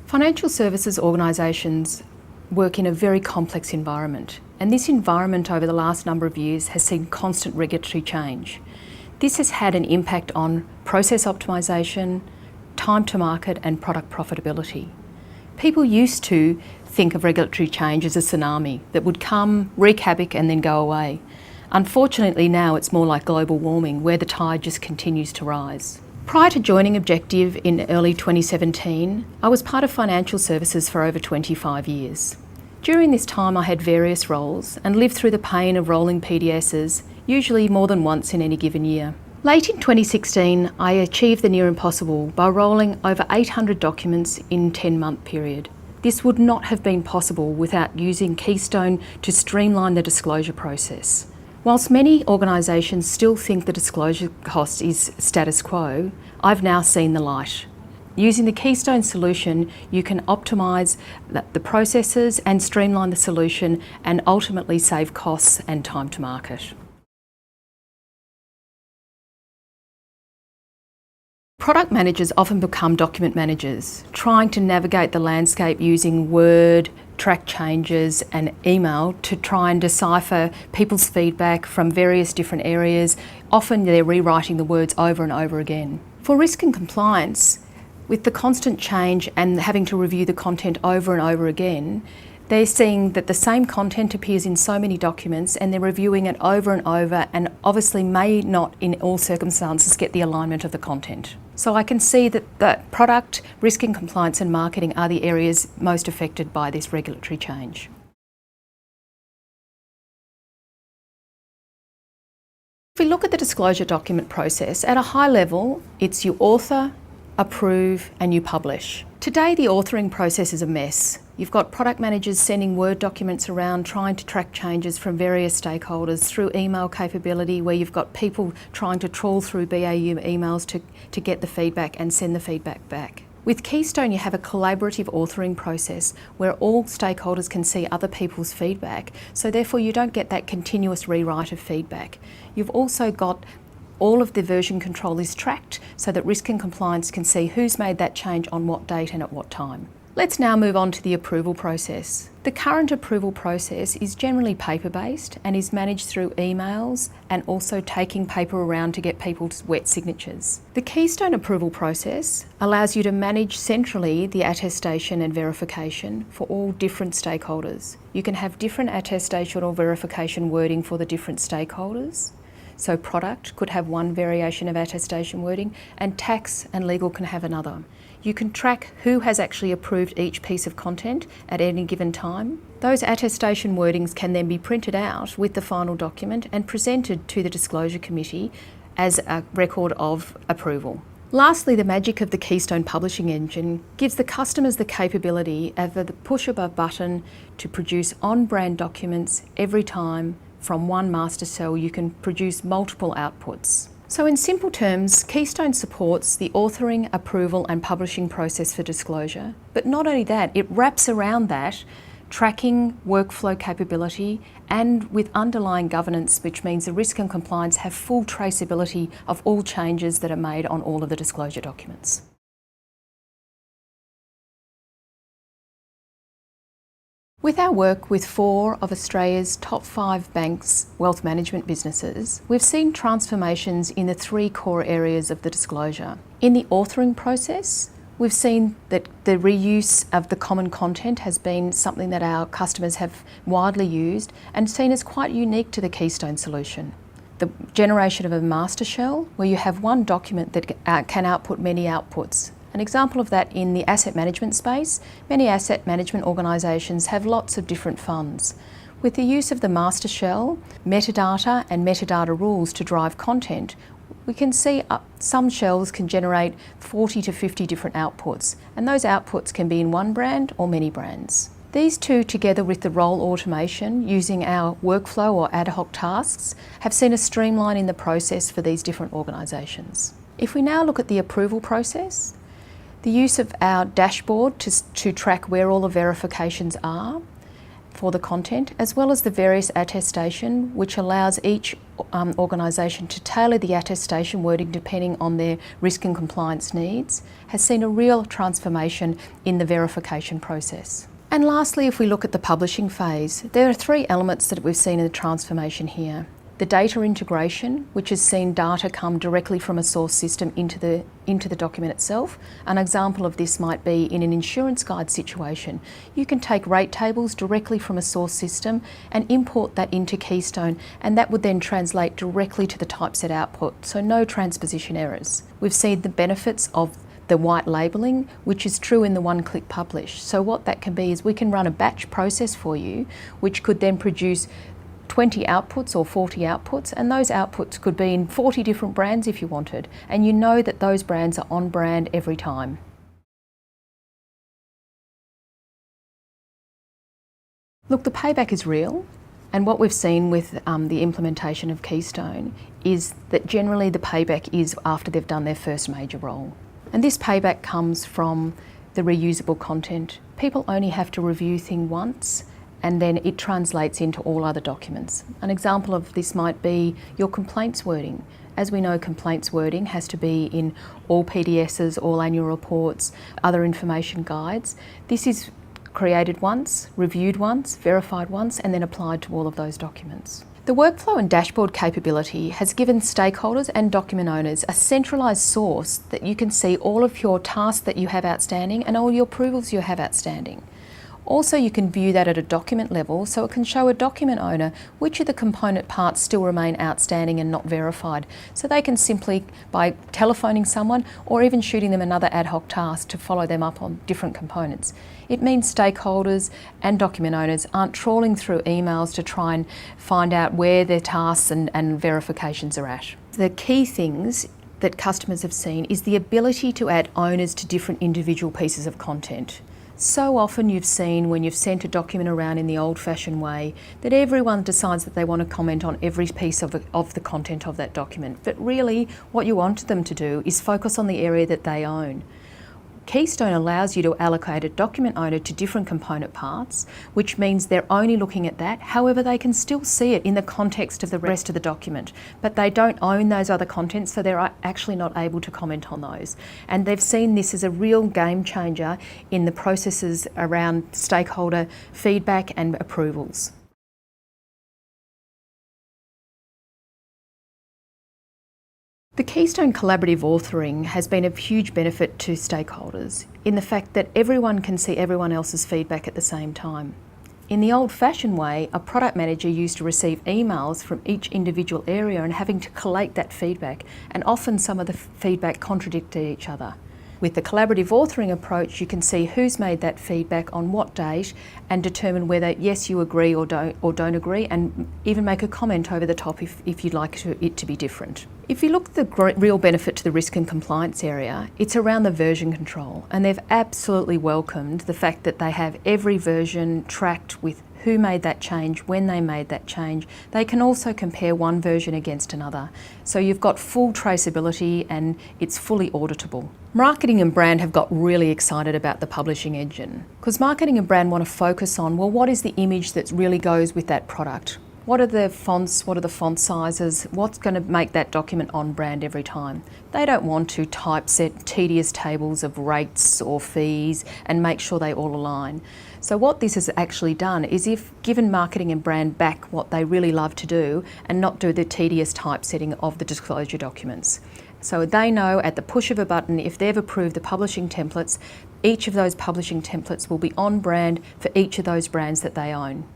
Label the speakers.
Speaker 1: Financial services organisations work in a very complex environment, and this environment over the last number of years has seen constant regulatory change. This has had an impact on process optimisation, time to market and product profitability. People used to think of regulatory change as a tsunami that would come, wreak havoc and then go away. Unfortunately now it's more like global warming, where the tide just continues to rise. Prior to joining Objective in early 2017, I was part of financial services for over 25 years. During this time I had various roles and lived through the pain of rolling PDSs, usually more than once in any given year. Late in 2016, I achieved the near impossible by rolling over 800 documents in a 10-month period. This would not have been possible without using Keystone to streamline the disclosure process. Whilst many organisations still think the disclosure cost is status quo, I've now seen the light. Using the Keystone solution, you can optimise the processes and streamline the solution and ultimately save costs and time to market. Product managers often become document managers, trying to navigate the landscape using Word, track changes and email to try and decipher people's feedback from various different areas. Often they're rewriting the words over and over again. For risk and compliance, with the constant change and having to review the content over and over again, they're seeing that the same content appears in so many documents and they're reviewing it over and obviously may not in all circumstances get the alignment of the content. So I can see that the product, risk and compliance and marketing are the areas most affected by this regulatory change. If we look at the disclosure document process, at a high level, it's you author, approve and you publish. Today the authoring process is a mess. You've got product managers sending Word documents around trying to track changes from various stakeholders through email capability, where you've got people trying to trawl through BAU emails to get the feedback and send the feedback back. With Keystone you have a collaborative authoring process where all stakeholders can see other people's feedback, so therefore you don't get that continuous rewrite of feedback. You've also got all of the version control is tracked so that risk and compliance can see who's made that change on what date and at what time. Let's now move on to the approval process. The current approval process is generally paper-based and is managed through emails and also taking paper around to get people's wet signatures. The Keystone approval process allows you to manage centrally the attestation and verification for all different stakeholders. You can have different attestation or verification wording for the different stakeholders. So product could have one variation of attestation wording and tax and legal can have another. You can track who has actually approved each piece of content at any given time. Those attestation wordings can then be printed out with the final document and presented to the Disclosure Committee as a record of approval. Lastly, the magic of the Keystone publishing engine gives the customers the capability of the push of a button to produce on-brand documents every time. From one master cell you can produce multiple outputs. So in simple terms, Keystone supports the authoring, approval and publishing process for disclosure. But not only that, it wraps around that tracking, workflow capability and with underlying governance, which means the risk and compliance have full traceability of all changes that are made on all of the disclosure documents. With our work with 4 of Australia's top 5 banks' wealth management businesses, we've seen transformations in the 3 core areas of the disclosure. In the authoring process, we've seen that the reuse of the common content has been something that our customers have widely used and seen as quite unique to the Keystone solution. The generation of a master shell, where you have one document that can output many outputs. An example of that in the asset management space, many asset management organisations have lots of different funds. With the use of the master shell, metadata and metadata rules to drive content, we can see some shells can generate 40 to 50 different outputs, and those outputs can be in one brand or many brands. These two, together with the role automation using our workflow or ad hoc tasks, have seen a streamline in the process for these different organisations. If we now look at the approval process, the use of our dashboard to track where all the verifications are, for the content, as well as the various attestation, which allows each organisation to tailor the attestation wording depending on their risk and compliance needs, has seen a real transformation in the verification process. And lastly, if we look at the publishing phase, there are three elements that we've seen in the transformation here. The data integration, which has seen data come directly from a source system into the document itself. An example of this might be in an insurance guide situation. You can take rate tables directly from a source system and import that into Keystone, and that would then translate directly to the typeset output, so no transposition errors. We've seen the benefits of the white labelling, which is true in the one-click publish. So what that can be is we can run a batch process for you, which could then produce 20 outputs or 40 outputs, and those outputs could be in 40 different brands if you wanted, and you know that those brands are on brand every time. Look, the payback is real, and what we've seen with the implementation of Keystone is that generally the payback is after they've done their first major role. And this payback comes from the reusable content. People only have to review things once, and then it translates into all other documents. An example of this might be your complaints wording. As we know, complaints wording has to be in all PDSs, all annual reports, other information guides. This is created once, reviewed once, verified once, and then applied to all of those documents. The workflow and dashboard capability has given stakeholders and document owners a centralised source that you can see all of your tasks that you have outstanding and all your approvals you have outstanding. Also, you can view that at a document level, so it can show a document owner which of the component parts still remain outstanding and not verified. So they can simply, by telephoning someone or even shooting them another ad hoc task to follow them up on different components. It means stakeholders and document owners aren't trawling through emails to try and find out where their tasks and verifications are at. The key things that customers have seen is the ability to add owners to different individual pieces of content. So often you've seen when you've sent a document around in the old-fashioned way that everyone decides that they want to comment on every piece of the content of that document. But really what you want them to do is focus on the area that they own. Keystone allows you to allocate a document owner to different component parts, which means they're only looking at that. However, they can still see it in the context of the rest of the document, but they don't own those other contents, so they're actually not able to comment on those. And they've seen this as a real game changer in the processes around stakeholder feedback and approvals. The Keystone collaborative authoring has been a huge benefit to stakeholders in the fact that everyone can see everyone else's feedback at the same time. In the old-fashioned way, a product manager used to receive emails from each individual area and having to collate that feedback, and often some of the feedback contradicted each other. With the collaborative authoring approach, you can see who's made that feedback on what date and determine whether, yes, you agree or don't agree, and even make a comment over the top if you'd like it to be different. If you look at the real benefit to the risk and compliance area, it's around the version control, and they've absolutely welcomed the fact that they have every version tracked with who made that change, when they made that change. They can also compare one version against another. So you've got full traceability and it's fully auditable. Marketing and brand have got really excited about the publishing engine because marketing and brand want to focus on, well, what is the image that really goes with that product? What are the fonts, what are the font sizes, what's going to make that document on brand every time? They don't want to typeset tedious tables of rates or fees and make sure they all align. So what this has actually done is if given marketing and brand back what they really love to do and not do the tedious typesetting of the disclosure documents. So they know at the push of a button, if they've approved the publishing templates, each of those publishing templates will be on brand for each of those brands that they own.